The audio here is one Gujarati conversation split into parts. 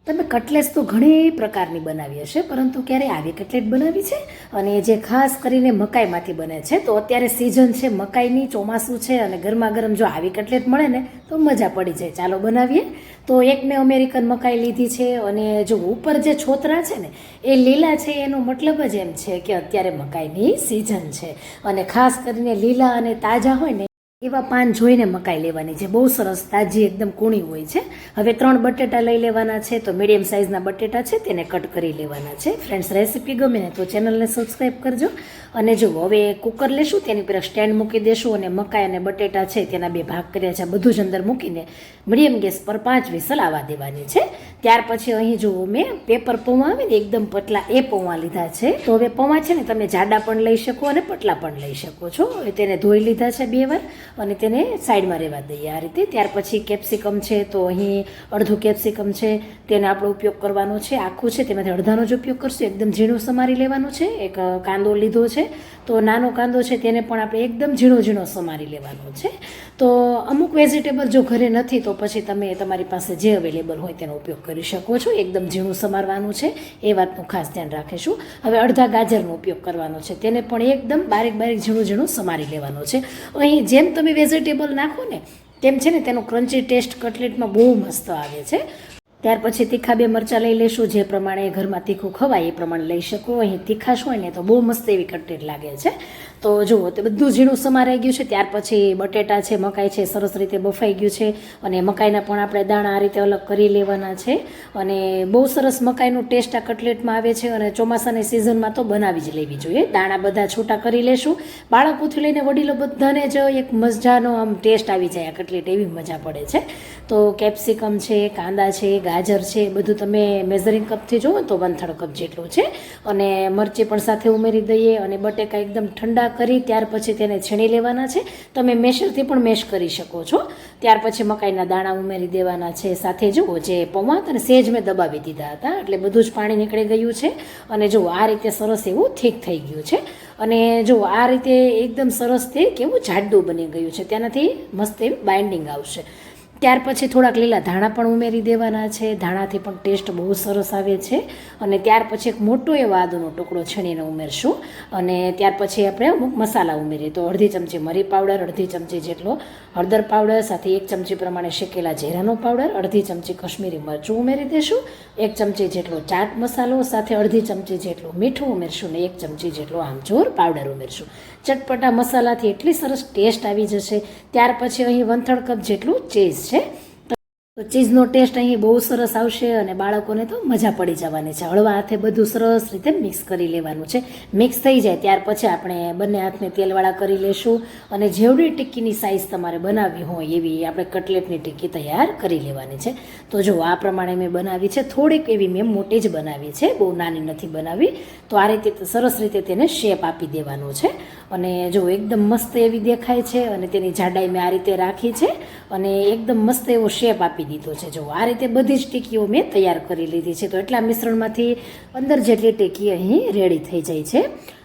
તમે કટલેસ તો ઘણી પ્રકારની બનાવી હશે, પરંતુ ક્યારે આવી કટલેટ બનાવી છે? અને જે ખાસ કરીને મકાઈમાંથી બને છે. તો અત્યારે સિઝન છે મકાઈની, ચોમાસું છે અને ગરમા ગરમ જો આવી કટલેટ મળે ને તો મજા પડી જાય. ચાલો બનાવીએ. તો એક મેં અમેરિકન મકાઈ લીધી છે અને જો ઉપર જે છોતરા છે ને એ લીલા છે, એનો મતલબ જ એમ છે કે અત્યારે મકાઈની સિઝન છે. અને ખાસ કરીને લીલા અને તાજા હોય ને એવા પાન જોઈને મકાઈ લેવાની છે. બહુ સરસ તાજી એકદમ કૂણી હોય છે. હવે 3 બટેટા લઈ લેવાના છે. તો મીડિયમ સાઇઝના બટેટા છે તેને કટ કરી લેવાના છે. ફ્રેન્ડ્સ, રેસીપી ગમે ને તો ચેનલને સબસ્ક્રાઈબ કરજો. અને જો હવે કુકર લેશું, તેની પર સ્ટેન્ડ મૂકી દેશું અને મકાઈ અને બટેટા છે તેના 2 ભાગ કર્યા છે બધું જ અંદર મૂકીને મીડિયમ ગેસ પર 5 વિસલ આવવા દેવાની છે. ત્યાર પછી અહીં જુઓ મેં પેપર પૌવા આવે ને એકદમ પતલા એ પૌવા લીધા છે. તો હવે પૌવા છે ને તમે જાડા પણ લઈ શકો અને પતલા પણ લઈ શકો છો. તેને ધોઈ લીધા છે 2 વાર અને તેને સાઈડમાં રહેવા દઈએ આ રીતે. ત્યાર પછી કેપ્સિકમ છે, તો અહીં અડધું કેપ્સિકમ છે તેને આપણો ઉપયોગ કરવાનો છે. આખું છે તેમાંથી અડધાનો જ ઉપયોગ કરશું. એકદમ ઝીણું સમારી લેવાનું છે. એક કાંદો લીધો છે, તો નાનો કાંદો છે તેને પણ આપણે એકદમ ઝીણો ઝીણો સમારી લેવાનો છે. તો અમુક વેજીટેબલ જો ઘરે નથી તો પછી તમે તમારી પાસે જે અવેલેબલ હોય તેનો ઉપયોગ કરી શકો છો. એકદમ ઝીણું સમારવાનું છે, એ વાતનું ખાસ ધ્યાન રાખીશું. હવે અડધા ગાજરનો ઉપયોગ કરવાનો છે, તેને પણ એકદમ બારીક બારીક ઝીણું ઝીણું સમારી લેવાનો છે. અહીં જેમ તમે વેજીટેબલ નાખો ને તેમ છે ને તેનો ક્રન્ચી ટેસ્ટ કટલેટમાં બહુ મસ્ત આવે છે. ત્યાર પછી તીખા 2 મરચાં લઈ લેશું. જે પ્રમાણે ઘરમાં તીખું ખવાય એ પ્રમાણે લઈ શકો. અહીં તીખાશ હોય ને તો બહુ મસ્ત એવી કટલેટ લાગે છે. તો જુઓ તે બધું ઝીણું સમારાઈ ગયું છે. ત્યાર પછી બટેટા છે, મકાઈ છે, સરસ રીતે બફાઈ ગયું છે. અને મકાઈના પણ આપણે દાણા આ રીતે અલગ કરી લેવાના છે. અને બહુ સરસ મકાઈનો ટેસ્ટ આ કટલેટમાં આવે છે. અને ચોમાસાની સિઝનમાં તો બનાવી જ લેવી જોઈએ. દાણા બધા છૂટા કરી લેશું. બાળકોથી લઈને વડીલો બધાને જ એક મજાનો આમ ટેસ્ટ આવી જાય આ કટલેટ, એવી મજા પડે છે. તો કેપ્સિકમ છે, કાંદા છે, ગાજર છે, બધું તમે મેઝરિંગ કપથી જુઓ તો 1/3 કપ જેટલું છે. અને મરચી પણ સાથે ઉમેરી દઈએ. અને બટેકા એકદમ ઠંડા કરી ત્યાર પછી તેને છીણી લેવાના છે. તમે મેશરથી પણ મેશ કરી શકો છો. ત્યાર પછી મકાઈના દાણા ઉમેરી દેવાના છે. સાથે જુઓ જે પૌવા હતા ને સેજ મેં દબાવી દીધા હતા, એટલે બધું જ પાણી નીકળી ગયું છે. અને જુઓ આ રીતે સરસ એવું થીક થઈ ગયું છે. અને જુઓ આ રીતે એકદમ સરસ તે કેવું જાડું બની ગયું છે, તેનાથી મસ્ત એવી બાઇન્ડિંગ આવશે. ત્યાર પછી થોડાક લીલા ધાણા પણ ઉમેરી દેવાના છે. ધાણાથી પણ ટેસ્ટ બહુ સરસ આવે છે. અને ત્યાર પછી એક મોટો એવો આદુનો ટુકડો છીણીને ઉમેરશું. અને ત્યાર પછી આપણે અમુક મસાલા ઉમેરીએ. તો અડધી ચમચી મરી પાવડર, અડધી ચમચી જેટલો હળદર પાવડર, સાથે 1 ચમચી પ્રમાણે શેકેલા જીરાનો પાવડર, અડધી ચમચી કશ્મીરી મરચું ઉમેરી દઈશું. 1 ચમચી જેટલો ચાટ મસાલો, સાથે અડધી ચમચી જેટલું મીઠું ઉમેરશું ને 1 ચમચી જેટલો આમચૂર પાવડર ઉમેરશું. ચટપટા મસાલાથી એટલી સરસ ટેસ્ટ આવી જશે. ત્યાર પછી અહીં 1/3 કપ જેટલું ચીઝ છે. તો ચીઝનો ટેસ્ટ અહીં બહુ સરસ આવશે અને બાળકોને તો મજા પડી જવાની છે. હળવા હાથે બધું સરસ રીતે મિક્સ કરી લેવાનું છે. મિક્સ થઈ જાય ત્યાર પછી આપણે બંને હાથને તેલવાળા કરી લેશું. અને જેવડી ટિક્કીની સાઇઝ તમારે બનાવવી હોય એવી આપણે કટલેટની ટિક્કી તૈયાર કરી લેવાની છે. તો જો આ પ્રમાણે મેં બનાવી છે. થોડીક એવી મેં મોટી જ બનાવી છે, બહુ નાની નથી બનાવી. તો આ રીતે સરસ રીતે તેને શેપ આપી દેવાનો છે. અને જો એકદમ મસ્ત એવી દેખાય છે. અને તેની જાડાઈ મેં આ રીતે રાખી છે અને એકદમ મસ્ત એવો શેપ આપી દીધો છે. જો આ રીતે બધી જ ટીકીઓ મેં તૈયાર કરી લીધી છે. તો એટલા મિશ્રણમાંથી 15 જેટલી ટીકી અહીં રેડી થઈ જાય છે.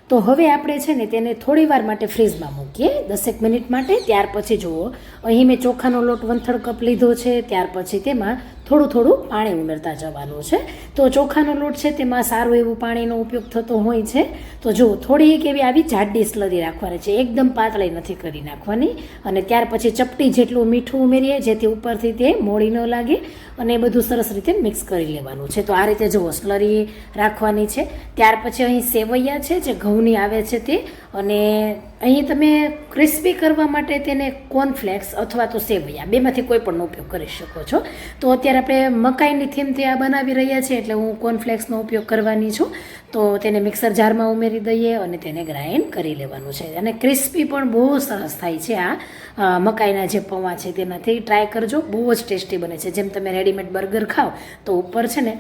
તો હવે આપણે છે ને તેને થોડી વાર માટે ફ્રીઝમાં મૂકીએ, 10 મિનિટ માટે. ત્યાર પછી જુઓ અહીં મેં ચોખાનો લોટ 1/3 કપ લીધો છે. ત્યાર પછી તેમાં થોડું થોડું પાણી ઉમેરતા જવાનું છે. તો ચોખાનો લોટ છે તેમાં સારું એવું પાણીનો ઉપયોગ થતો હોય છે. તો જુઓ થોડી એક એવી આવી જાડી સ્લરી રાખવાની છે, એકદમ પાતળી નથી કરી નાખવાની. અને ત્યાર પછી ચપટી જેટલું મીઠું ઉમેરીએ જેથી ઉપરથી તે મોળી ન લાગે. અને એ બધું સરસ રીતે મિક્સ કરી લેવાનું છે. તો આ રીતે જુઓ સ્લરી રાખવાની છે. ત્યાર પછી અહીં સેવૈયા છે જે ઘઉંની આવે છે તે. અને અહીં તમે ક્રિસ્પી કરવા માટે તેને કોર્નફ્લેક્સ અથવા તો સેવૈયા બેમાંથી કોઈ પણનો ઉપયોગ કરી શકો છો. તો અત્યારે આપણે મકાઈની થીમથી આ બનાવી રહ્યા છીએ એટલે હું કોર્નફ્લેક્સનો ઉપયોગ કરવાની છું. તો તેને મિક્સર જારમાં ઉમેરી દઈએ અને તેને ગ્રાઇન્ડ કરી લેવાનું છે. અને ક્રિસ્પી પણ બહુ સરસ થાય છે આ મકાઈના જે પૌવા છે તેનાથી. ટ્રાય કરજો, બહુ જ ટેસ્ટી બને છે. જેમ તમે રેડીમેડ બર્ગર ખાઓ તો ઉપર છે ને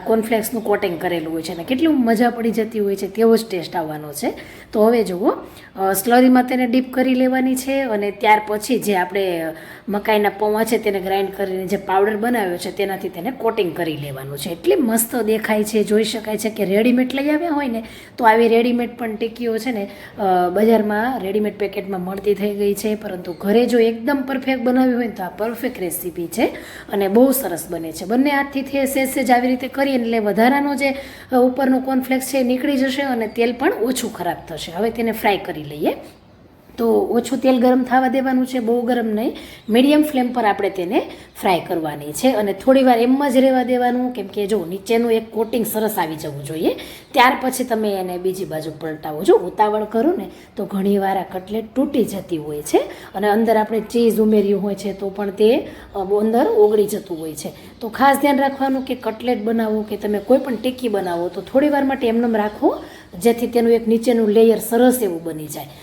કોર્નફ્લેક્સનું કોટિંગ કરેલું હોય છે અને કેટલું મજા પડી જતી હોય છે તેવો જ ટેસ્ટ આવવાનો છે. તો હવે જુઓ, સ્લરીમાં તેને ડીપ કરી લેવાની છે અને ત્યાર પછી જે આપણે મકાઈના પૌવા છે તેને ગ્રાઇન્ડ કરીને જે પાવડર બનાવ્યો છે તેનાથી તેને કોટિંગ કરી લેવાનું છે. એટલી મસ્ત દેખાય છે, જોઈ શકાય છે કે રેડીમેડ લઈ આવ્યા હોય ને તો આવી રેડીમેડ પણ ટીકીઓ છે ને બજારમાં રેડીમેડ પેકેટમાં મળતી થઈ ગઈ છે, પરંતુ ઘરે જો એકદમ પરફેક્ટ બનાવી હોય ને તો આ પરફેક્ટ રેસીપી છે અને બહુ સરસ બને છે. બંને હાથથી સેજ આવી રીતે કરીએ એટલે વધારાનો જે ઉપરનો કોર્નફ્લેક્સ છે એ નીકળી જશે અને તેલ પણ ઓછું ખરાબ થશે. હવે તેને ફ્રાય કરી લઈએ. તો ઓછું તેલ ગરમ થવા દેવાનું છે, બહુ ગરમ નહીં, મીડિયમ ફ્લેમ પર આપણે તેને ફ્રાય કરવાની છે અને થોડીવાર એમ જ રહેવા દેવાનું, કેમ કે જો નીચેનું એક કોટિંગ સરસ આવી જવું જોઈએ. ત્યાર પછી તમે એને બીજી બાજુ પલટાવો. જો ઉતાવળ કરો ને તો ઘણીવાર આ કટલેટ તૂટી જતી હોય છે અને અંદર આપણે ચીઝ ઉમેર્યું હોય છે તો પણ તે અંદર ઓગળી જતું હોય છે. તો ખાસ ધ્યાન રાખવાનું કે કટલેટ બનાવો કે તમે કોઈ પણ ટીકી બનાવો તો થોડીવાર માટે એમનેમ રાખો, જેથી તેનું એક નીચેનું લેયર સરસ એવું બની જાય.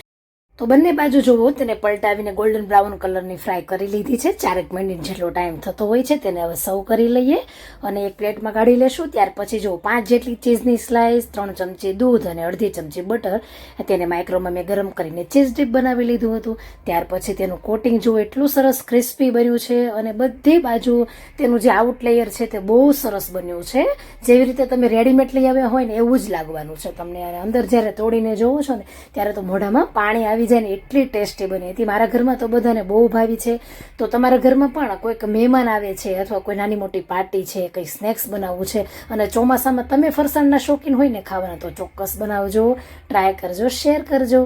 તો બંને બાજુ જુઓ તેને પલટાવીને ગોલ્ડન બ્રાઉન કલરની ફ્રાય કરી લીધી છે. 4 મિનિટ જેટલો ટાઈમ થતો હોય છે. તેને હવે સર્વ કરી લઈએ અને એક પ્લેટમાં કાઢી લેશું. ત્યાર પછી જો 5 જેટલી ચીઝની સ્લાઇસ, 3 ચમચી દૂધ અને અડધી ચમચી બટર, તેને માઇક્રોમાં મેં ગરમ કરીને ચીઝ ડીપ બનાવી લીધું હતું. ત્યાર પછી તેનું કોટિંગ જુઓ એટલું સરસ ક્રિસ્પી બન્યું છે અને બધી બાજુ તેનું જે આઉટ લેયર છે તે બહુ સરસ બન્યું છે. જેવી રીતે તમે રેડીમેડ લઈ આવ્યા હોય ને એવું જ લાગવાનું છે તમને. અને અંદર જ્યારે તોડીને જોવો છો ને ત્યારે તો મોઢામાં પાણી આવી જાય ને એટલી ટેસ્ટી બની હતી. મારા ઘરમાં તો બધાને બહુ ભાવી છે. તો તમારા ઘરમાં પણ કોઈક મહેમાન આવે છે અથવા કોઈ નાની મોટી પાર્ટી છે, કંઈ સ્નેક્સ બનાવવું છે અને ચોમાસામાં તમે ફરસાણના શોખીન હોય ને ખાવાના, તો ચોક્કસ બનાવજો, ટ્રાય કરજો, શેર કરજો.